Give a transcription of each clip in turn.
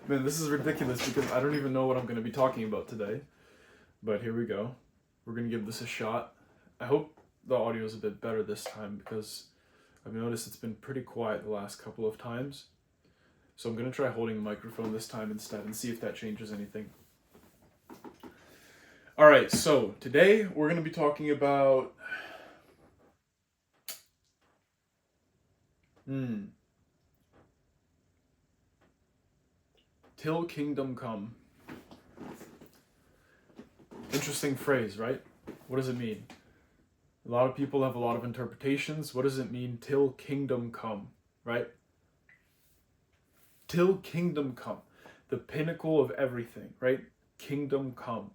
Man, this is ridiculous because I don't even know what I'm going to be talking about today. But here we go. We're going to give this a shot. I hope the audio is a bit better this time because I've noticed it's been pretty quiet the last couple of times. So I'm going to try holding the microphone this time instead and see if that changes anything. Alright, so today we're going to be talking about... Till kingdom come. Interesting phrase, right? What does it mean? A lot of people have a lot of interpretations. What does it mean, till kingdom come, right? Till kingdom come. The pinnacle of everything, right? Kingdom come.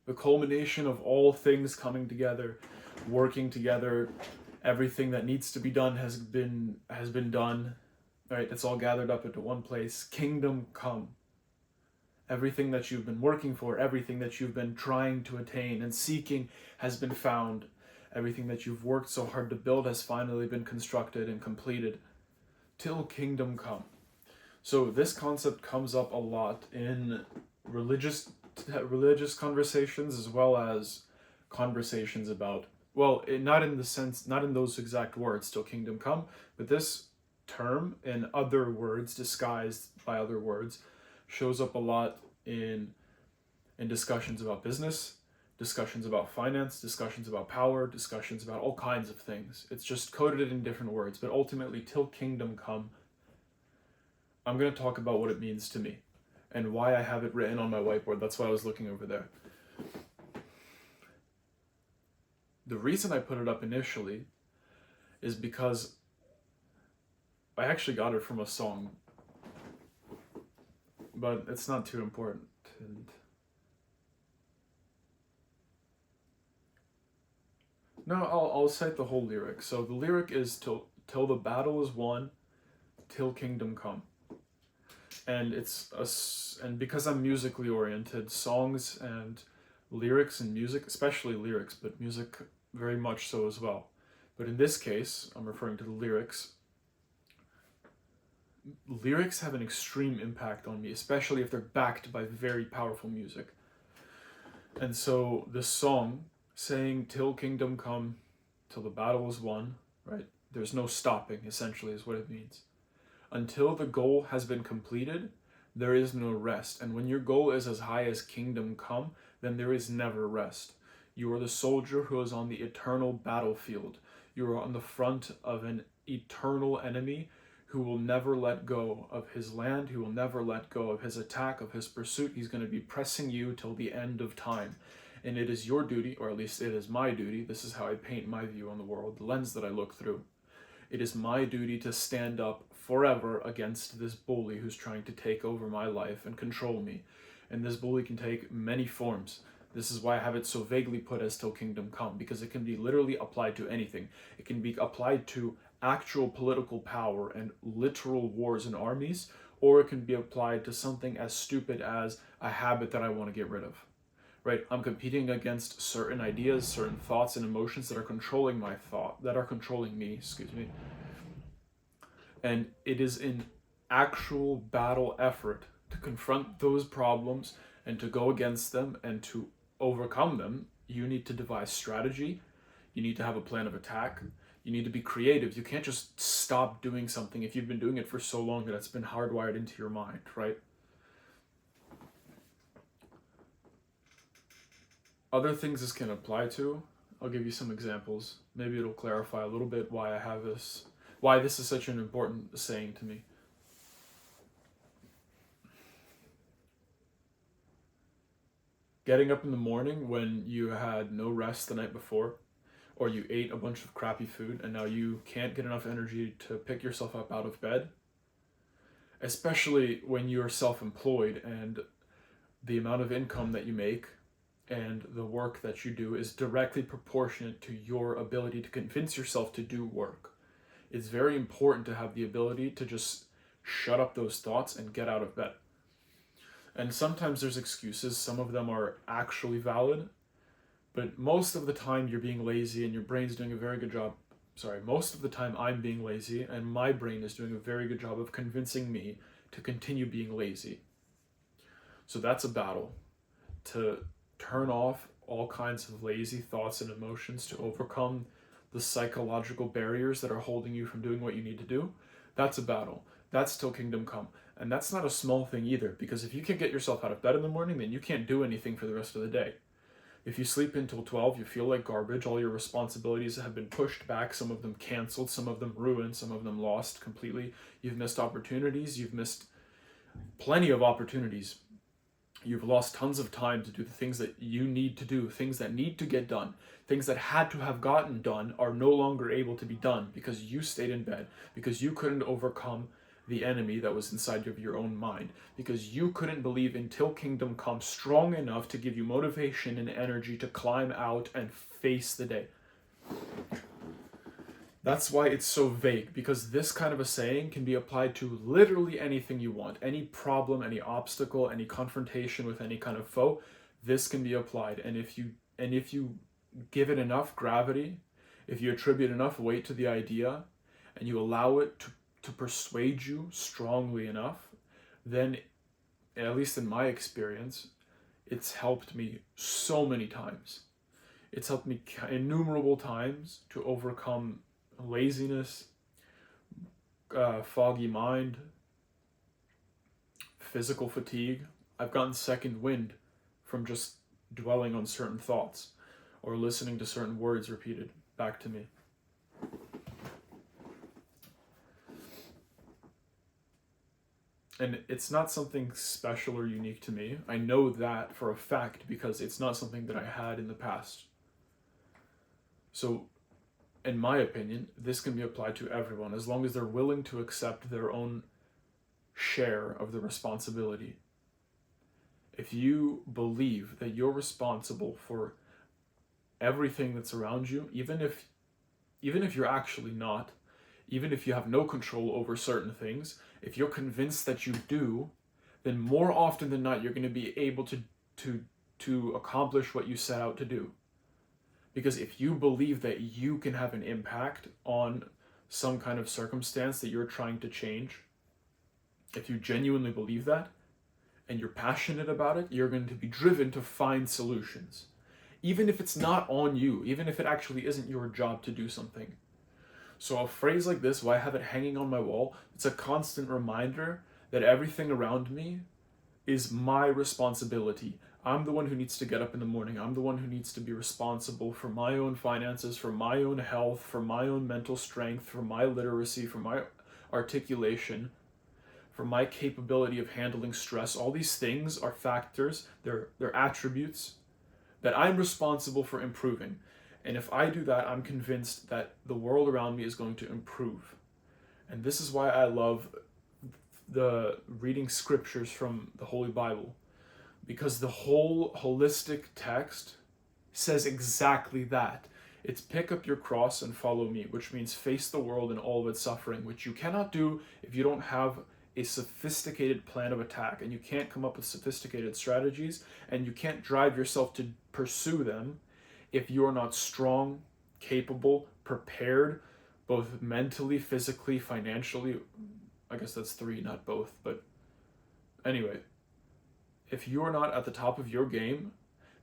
The culmination of all things coming together, working together. Everything that needs to be done has been done, right? It's all gathered up into one place. Kingdom come. Everything that you've been working for, everything that you've been trying to attain and seeking has been found. Everything that you've worked so hard to build has finally been constructed and completed. Till kingdom come. So this concept comes up a lot in religious conversations as well as conversations about, well, not in those exact words, till kingdom come, but this term in other words disguised by other words shows up a lot in discussions about business, discussions about finance, discussions about power, discussions about all kinds of things. It's just coded in different words, but ultimately, till kingdom come, I'm going to talk about what it means to me and why I have it written on my whiteboard. That's why I was looking over there. The reason I put it up initially is because I actually got it from a song, but it's not too important. And no, I'll cite the whole lyric. So the lyric is till the battle is won, till kingdom come. And and because I'm musically oriented, songs and lyrics and music, especially lyrics, but music very much so as well. But in this case, I'm referring to the lyrics. Lyrics have an extreme impact on me, especially if they're backed by very powerful music. And so this song saying till kingdom come, till the battle is won, right? There's no stopping, essentially, is what it means. Until the goal has been completed, there is no rest. And when your goal is as high as kingdom come, then there is never rest. You are the soldier who is on the eternal battlefield. You are on the front of an eternal enemy who will never let go of his land, who will never let go of his attack, of his pursuit. He's going to be pressing you till the end of time. And it is your duty, or at least it is my duty, this is how I paint my view on the world, the lens that I look through. It is my duty to stand up forever against this bully who's trying to take over my life and control me. And this bully can take many forms. This is why I have it so vaguely put as till kingdom come, because it can be literally applied to anything. It can be applied to actual political power and literal wars and armies, or it can be applied to something as stupid as a habit that I want to get rid of. Right? I'm competing against certain ideas, certain thoughts and emotions that are controlling my thought, that are controlling me, And it is an actual battle effort to confront those problems and to go against them and to overcome them. You need to devise strategy. You need to have a plan of attack. You need to be creative. You can't just stop doing something if you've been doing it for so long that it's been hardwired into your mind, right? Other things this can apply to, I'll give you some examples. Maybe it'll clarify a little bit why this is such an important saying to me. Getting up in the morning when you had no rest the night before, or you ate a bunch of crappy food and now you can't get enough energy to pick yourself up out of bed, especially when you're self-employed and the amount of income that you make and the work that you do is directly proportionate to your ability to convince yourself to do work. It's very important to have the ability to just shut up those thoughts and get out of bed. And sometimes there's excuses. Some of them are actually valid, but most of the time you're being lazy and your brain's doing a very good job most of the time I'm being lazy, and my brain is doing a very good job of convincing me to continue being lazy. So that's a battle, to turn off all kinds of lazy thoughts and emotions, to overcome the psychological barriers that are holding you from doing what you need to do. That's a battle. That's Till Kingdom Come. And that's not a small thing either, because if you can't get yourself out of bed in the morning, then you can't do anything for the rest of the day. If you sleep until 12, you feel like garbage. All your responsibilities have been pushed back, some of them canceled, some of them ruined, some of them lost completely. You've missed opportunities. You've missed plenty of opportunities. You've lost tons of time to do the things that you need to do, things that need to get done. Things that had to have gotten done are no longer able to be done because you stayed in bed, because you couldn't overcome the enemy that was inside of your own mind, because you couldn't believe until Kingdom Come strong enough to give you motivation and energy to climb out and face the day. That's why it's so vague, because this kind of a saying can be applied to literally anything you want. Any problem, any obstacle, any confrontation with any kind of foe, this can be applied. And if you give it enough gravity, if you attribute enough weight to the idea, and you allow it to persuade you strongly enough, then, at least in my experience, it's helped me so many times. It's helped me innumerable times to overcome laziness, foggy mind, physical fatigue. I've gotten second wind from just dwelling on certain thoughts or listening to certain words repeated back to me. And it's not something special or unique to me. I know that for a fact because it's not something that I had in the past. So, in my opinion, this can be applied to everyone as long as they're willing to accept their own share of the responsibility. If you believe that you're responsible for everything that's around you, even if you're actually not, even if you have no control over certain things, if you're convinced that you do, then more often than not, you're going to be able to accomplish what you set out to do. Because if you believe that you can have an impact on some kind of circumstance that you're trying to change, if you genuinely believe that, and you're passionate about it, you're going to be driven to find solutions. Even if it's not on you, even if it actually isn't your job to do something. So a phrase like this, why I have it hanging on my wall, it's a constant reminder that everything around me is my responsibility. I'm the one who needs to get up in the morning. I'm the one who needs to be responsible for my own finances, for my own health, for my own mental strength, for my literacy, for my articulation, for my capability of handling stress. All these things are factors, they're attributes that I'm responsible for improving. And if I do that, I'm convinced that the world around me is going to improve. And this is why I love the reading scriptures from the Holy Bible, because the whole holistic text says exactly that. It's pick up your cross and follow me, which means face the world and all of its suffering, which you cannot do if you don't have a sophisticated plan of attack, and you can't come up with sophisticated strategies, and you can't drive yourself to pursue them if you are not strong, capable, prepared, both mentally, physically, financially. I guess that's three, not both, but anyway, if you are not at the top of your game,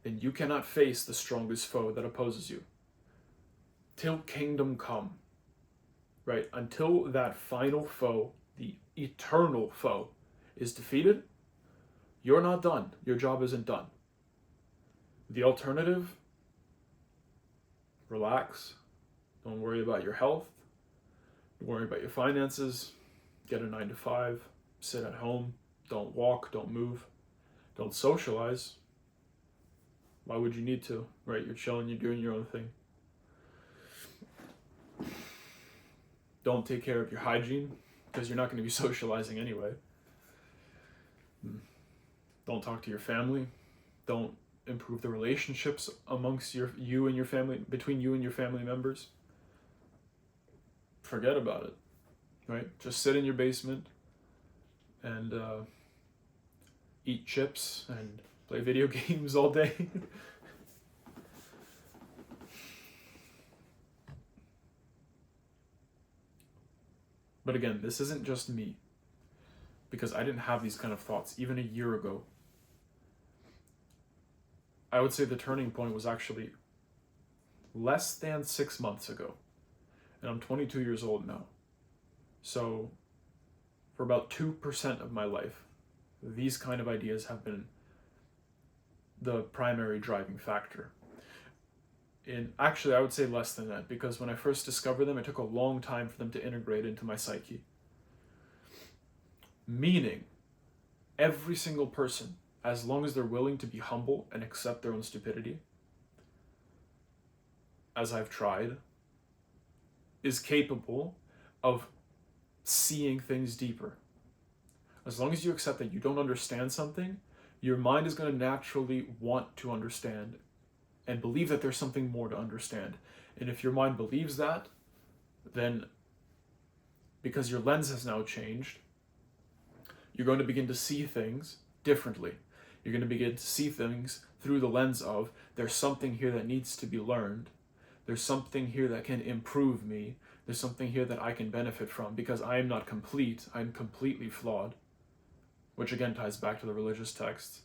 then you cannot face the strongest foe that opposes you. Till Kingdom Come, right? Until that final foe, the eternal foe, is defeated, you're not done. Your job isn't done. The alternative, relax, don't worry about your health, don't worry about your finances, get a 9-to-5, sit at home, don't walk, don't move, don't socialize. Why would you need to, right? You're chilling, you're doing your own thing. Don't take care of your hygiene, because you're not going to be socializing anyway. Don't talk to your family. Don't improve the relationships amongst you and your family, between you and your family members. Forget about it, right? Just sit in your basement and eat chips and play video games all day. But again, this isn't just me, because I didn't have these kind of thoughts even a year ago. I would say the turning point was actually less than 6 months ago. And I'm 22 years old now. So for about 2% of my life, these kind of ideas have been the primary driving factor. Actually, I would say less than that, because when I first discovered them, it took a long time for them to integrate into my psyche. Meaning, every single person, as long as they're willing to be humble and accept their own stupidity, as I've tried, is capable of seeing things deeper. As long as you accept that you don't understand something, your mind is going to naturally want to understand and believe that there's something more to understand. And if your mind believes that, then because your lens has now changed, you're going to begin to see things differently. You're going to begin to see things through the lens of, there's something here that needs to be learned. There's something here that can improve me. There's something here that I can benefit from, because I am not complete. I'm completely flawed. Which again ties back to the religious texts.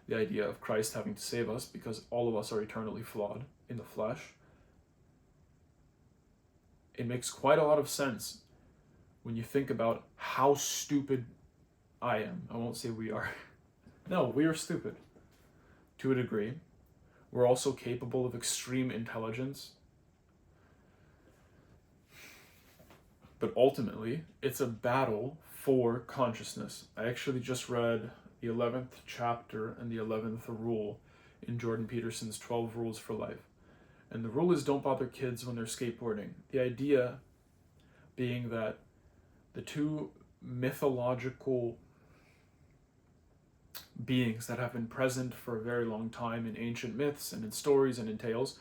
The idea of Christ having to save us because all of us are eternally flawed in the flesh. It makes quite a lot of sense when you think about how stupid I am. I won't say we are. No, we are stupid. To a degree. We're also capable of extreme intelligence. But ultimately, it's a battle for consciousness. I actually just read the 11th chapter and the 11th rule in Jordan Peterson's 12 Rules for Life. And the rule is, don't bother kids when they're skateboarding. The idea being that the two mythological beings that have been present for a very long time in ancient myths and in stories and in tales,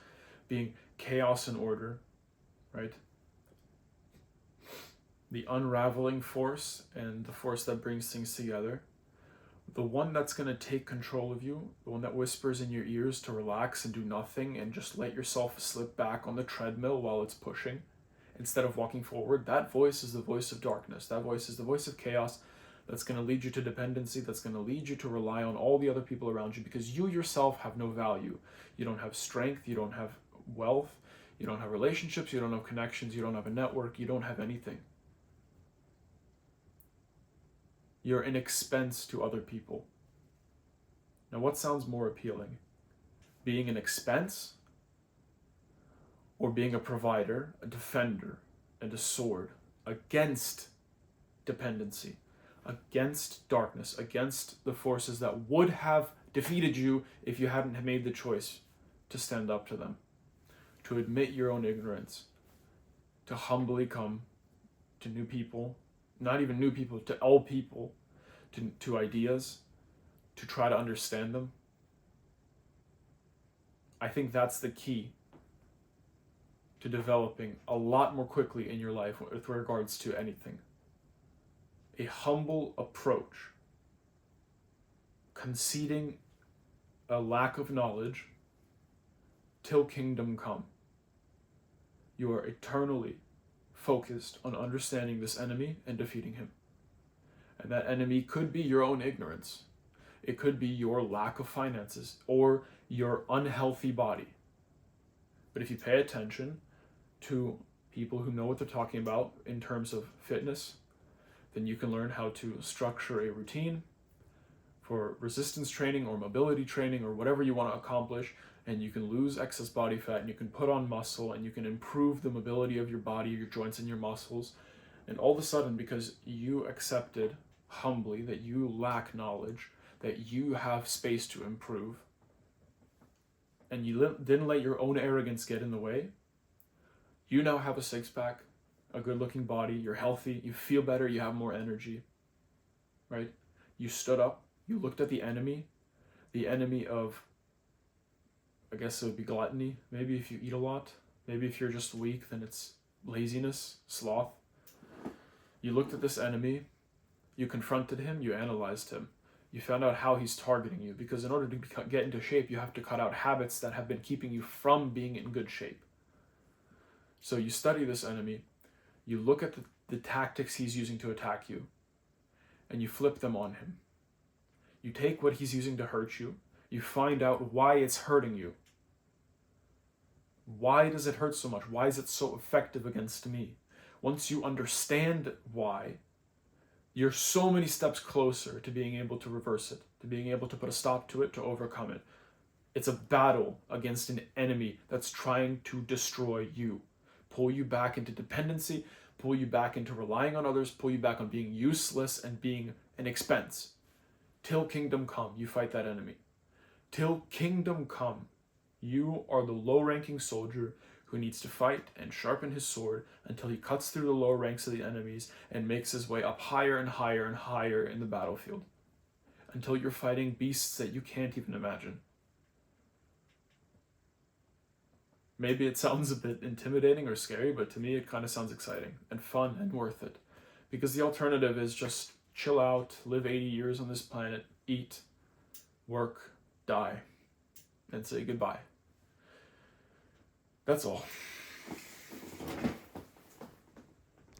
being chaos and order, right? The unraveling force and the force that brings things together. The one that's going to take control of you, the one that whispers in your ears to relax and do nothing and just let yourself slip back on the treadmill while it's pushing instead of walking forward, that voice is the voice of darkness. That voice is the voice of chaos that's going to lead you to dependency, that's going to lead you to rely on all the other people around you, because you yourself have no value. You don't have strength, you don't have wealth, you don't have relationships, you don't have connections, you don't have a network, you don't have anything. You're an expense to other people. Now, what sounds more appealing? Being an expense, or being a provider, a defender, and a sword against dependency, against darkness, against the forces that would have defeated you if you hadn't made the choice to stand up to them, to admit your own ignorance, to humbly come to new people, not even new people, to all people, to ideas, to try to understand them. I think that's the key to developing a lot more quickly in your life with regards to anything. A humble approach, conceding a lack of knowledge till kingdom come. You are eternally focused on understanding this enemy and defeating him. And that enemy could be your own ignorance. It could be your lack of finances or your unhealthy body. But if you pay attention to people who know what they're talking about in terms of fitness, then you can learn how to structure a routine for resistance training or mobility training or whatever you want to accomplish, and you can lose excess body fat and you can put on muscle and you can improve the mobility of your body, your joints and your muscles. And all of a sudden, because you accepted humbly that you lack knowledge, that you have space to improve, and you didn't let your own arrogance get in the way, you now have a six-pack, a good-looking body, you're healthy, you feel better, you have more energy, right? You stood up, you looked at the enemy of, I guess it would be gluttony. Maybe if you eat a lot, maybe if you're just weak, then it's laziness, sloth. You looked at this enemy, you confronted him, you analyzed him. You found out how he's targeting you, because in order to get into shape, you have to cut out habits that have been keeping you from being in good shape. So you study this enemy, you look at the tactics he's using to attack you, and you flip them on him. You take what he's using to hurt you, you find out why it's hurting you. Why does it hurt so much? Why is it so effective against me? Once you understand why, you're so many steps closer to being able to reverse it, to being able to put a stop to it, to overcome it. It's a battle against an enemy that's trying to destroy you, pull you back into dependency, pull you back into relying on others, pull you back on being useless and being an expense. Till kingdom come, you fight that enemy. Till kingdom come, you are the low-ranking soldier who needs to fight and sharpen his sword until he cuts through the lower ranks of the enemies and makes his way up higher and higher and higher in the battlefield, until you're fighting beasts that you can't even imagine. Maybe it sounds a bit intimidating or scary, but to me it kind of sounds exciting and fun and worth it. Because the alternative is just chill out, live 80 years on this planet, eat, work, die, and say goodbye. That's all.